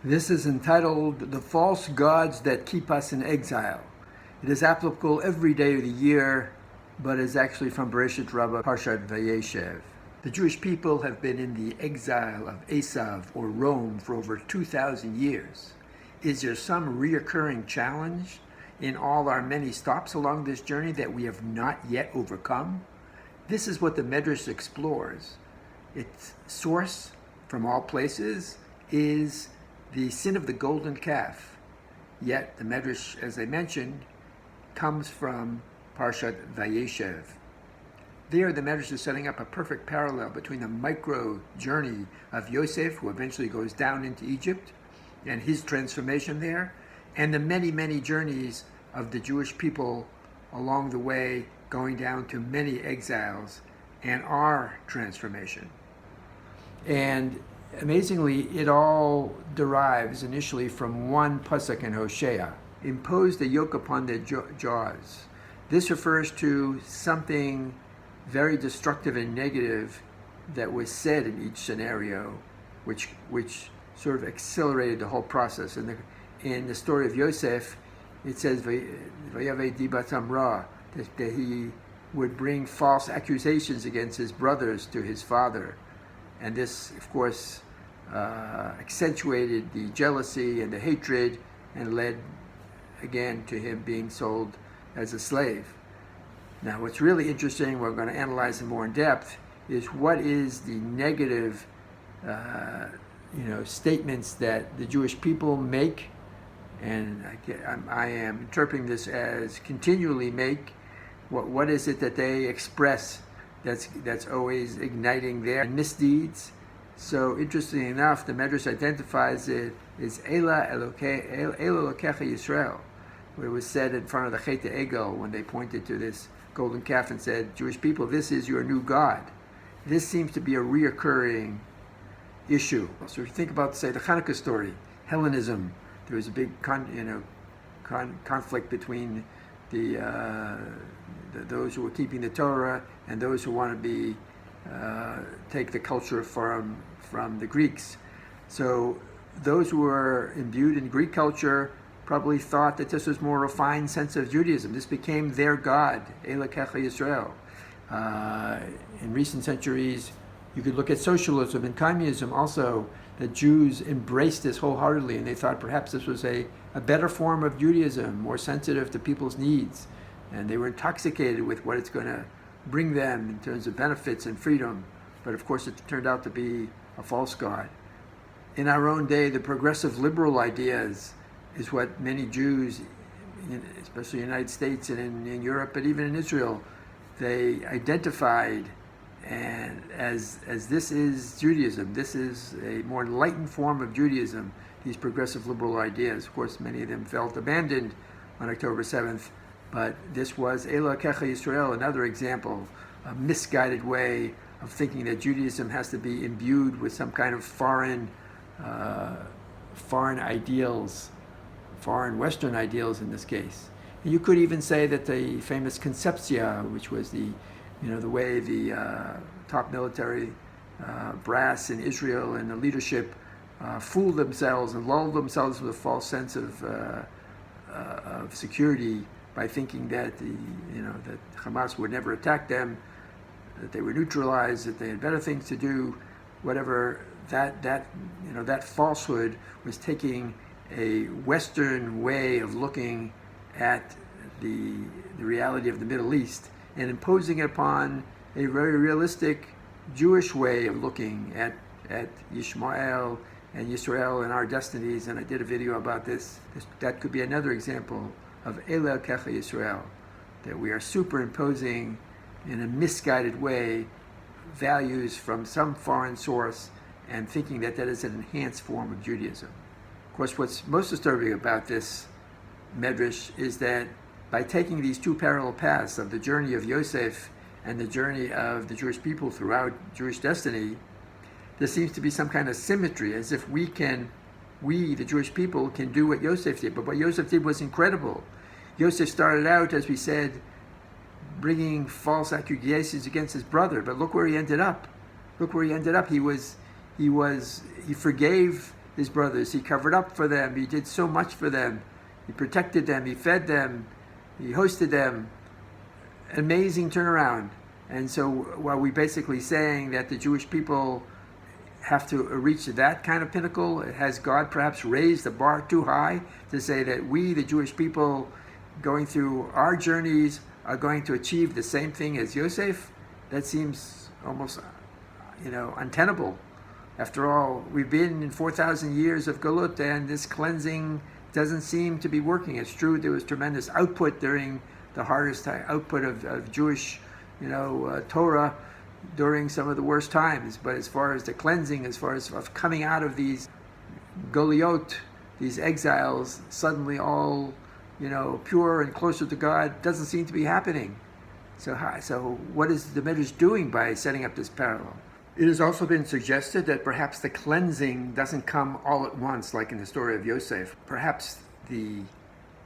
This is entitled The False Gods That Keep Us in Exile. It is applicable every day of the year, but is actually from Rabbah, Parshat Vayeshev. The Jewish people have been in the exile of Esav or Rome for over 2,000 years. Is there some reoccurring challenge in all our many stops along this journey that we have not yet overcome? This is what the Midrash explores. Its source, from all places, is the sin of the golden calf. Yet the Midrash, as I mentioned, comes from Parshat Vayeshev. There, the Midrash is setting up a perfect parallel between the micro journey of Yosef, who eventually goes down into Egypt, and his transformation there, and the many, many journeys of the Jewish people along the way, going down to many exiles, and our transformation. And amazingly, it all derives initially from one pasuk in Hosea: impose the yoke upon their jaws. This refers to something very destructive and negative that was said in each scenario, which sort of accelerated the whole process. In the story of Yosef, it says Vayave dibatam ra, that he would bring false accusations against his brothers to his father. And this, of course, accentuated the jealousy and the hatred and led, again, to him being sold as a slave. Now, what's really interesting, we're going to analyze it more in depth, is what is the negative statements that the Jewish people make, and I am interpreting this as continually make. What is it that they express that's always igniting their misdeeds? So interestingly enough, the Midrash identifies it as Ela Elokecha Yisrael, where it was said in front of the Chet Egel when they pointed to this golden calf and said, Jewish people, this is your new God. This seems to be a reoccurring issue. So if you think about, say, the Hanukkah story, Hellenism, there was a big conflict between those who were keeping the Torah and those who want to take the culture from the Greeks. So those who were imbued in Greek culture probably thought that this was more refined sense of Judaism. This became their God, Elokecha Yisrael. In recent centuries, you could look at socialism and communism also, that Jews embraced this wholeheartedly, and they thought perhaps this was a better form of Judaism, more sensitive to people's needs. And they were intoxicated with what it's going to bring them in terms of benefits and freedom. But of course, it turned out to be a false God. In our own day, the progressive liberal ideas is what many Jews, especially in the United States and in Europe, but even in Israel, they identified and as this is Judaism. This is a more enlightened form of Judaism, these progressive liberal ideas. Of course, many of them felt abandoned on October 7th, but this was Elokecha Yisrael, another example, a misguided way of thinking that Judaism has to be imbued with some kind of foreign ideals, foreign Western ideals in this case. And you could even say that the famous Conceptia, which was the way the top military brass in Israel and the leadership fooled themselves and lulled themselves with a false sense of security by thinking that that Hamas would never attack them, that they were neutralized, that they had better things to do, whatever. That falsehood was taking a Western way of looking at the reality of the Middle East and imposing it upon a very realistic Jewish way of looking at Yishmael and Yisrael and our destinies. And I did a video about this. That could be another example of Elokecha Yisrael, that we are superimposing in a misguided way values from some foreign source and thinking that is an enhanced form of Judaism. Of course, what's most disturbing about this Midrash is that by taking these two parallel paths of the journey of Yosef and the journey of the Jewish people throughout Jewish destiny, there seems to be some kind of symmetry, as if we, the Jewish people, can do what Yosef did. But what Yosef did was incredible. Yosef started out, as we said, bringing false accusations against his brother, but look where he ended up. He forgave his brothers. He covered up for them. He did so much for them. He protected them. He fed them. He hosted them. Amazing turnaround. And so while we're basically saying that the Jewish people have to reach that kind of pinnacle, has God perhaps raised the bar too high to say that we, the Jewish people, going through our journeys, are going to achieve the same thing as Yosef? That seems almost, untenable. After all, we've been in 4,000 years of Galut, and this cleansing doesn't seem to be working. It's true there was tremendous output during the hardest output of Jewish, Torah during some of the worst times. But as far as the cleansing, as far as of coming out of these Goliot, these exiles, suddenly all, pure and closer to God, doesn't seem to be happening. So what is the Midrash doing by setting up this parallel? It has also been suggested that perhaps the cleansing doesn't come all at once, like in the story of Yosef. Perhaps the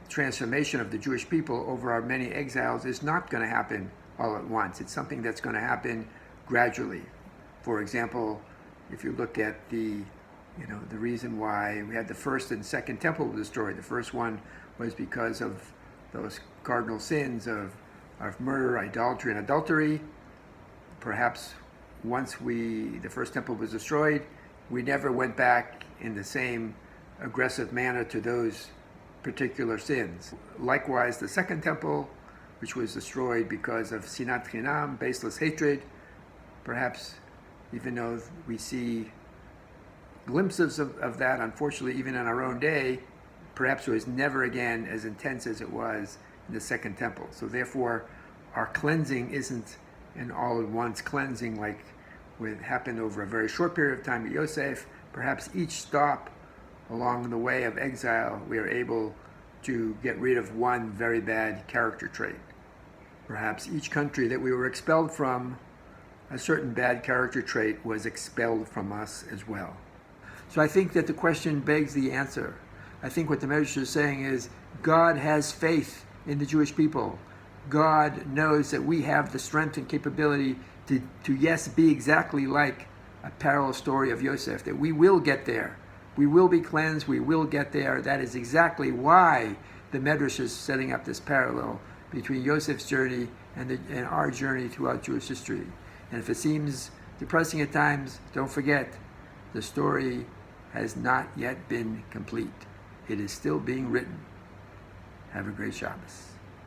transformation of the Jewish people over our many exiles is not going to happen all at once. It's something that's going to happen gradually. For example, if you look at the reason why we had the first and second temple destroyed. The first one was because of those cardinal sins of murder, idolatry, and adultery. Perhaps once the first temple was destroyed, we never went back in the same aggressive manner to those particular sins. Likewise, the second temple, which was destroyed because of sinat chinam, baseless hatred, perhaps even though we see glimpses of that, unfortunately, even in our own day, perhaps it was never again as intense as it was in the second temple. So therefore, our cleansing isn't an all-at-once cleansing like what happened over a very short period of time at Yosef. Perhaps each stop along the way of exile, we are able to get rid of one very bad character trait. Perhaps each country that we were expelled from, a certain bad character trait was expelled from us as well. So I think that the question begs the answer. I think what the Midrash is saying is God has faith in the Jewish people. God knows that we have the strength and capability to yes, be exactly like a parallel story of Yosef, that we will get there. We will be cleansed, we will get there. That is exactly why the Midrash is setting up this parallel between Yosef's journey and our journey throughout Jewish history. And if it seems depressing at times, don't forget, the story has not yet been complete. It is still being written. Have a great Shabbos.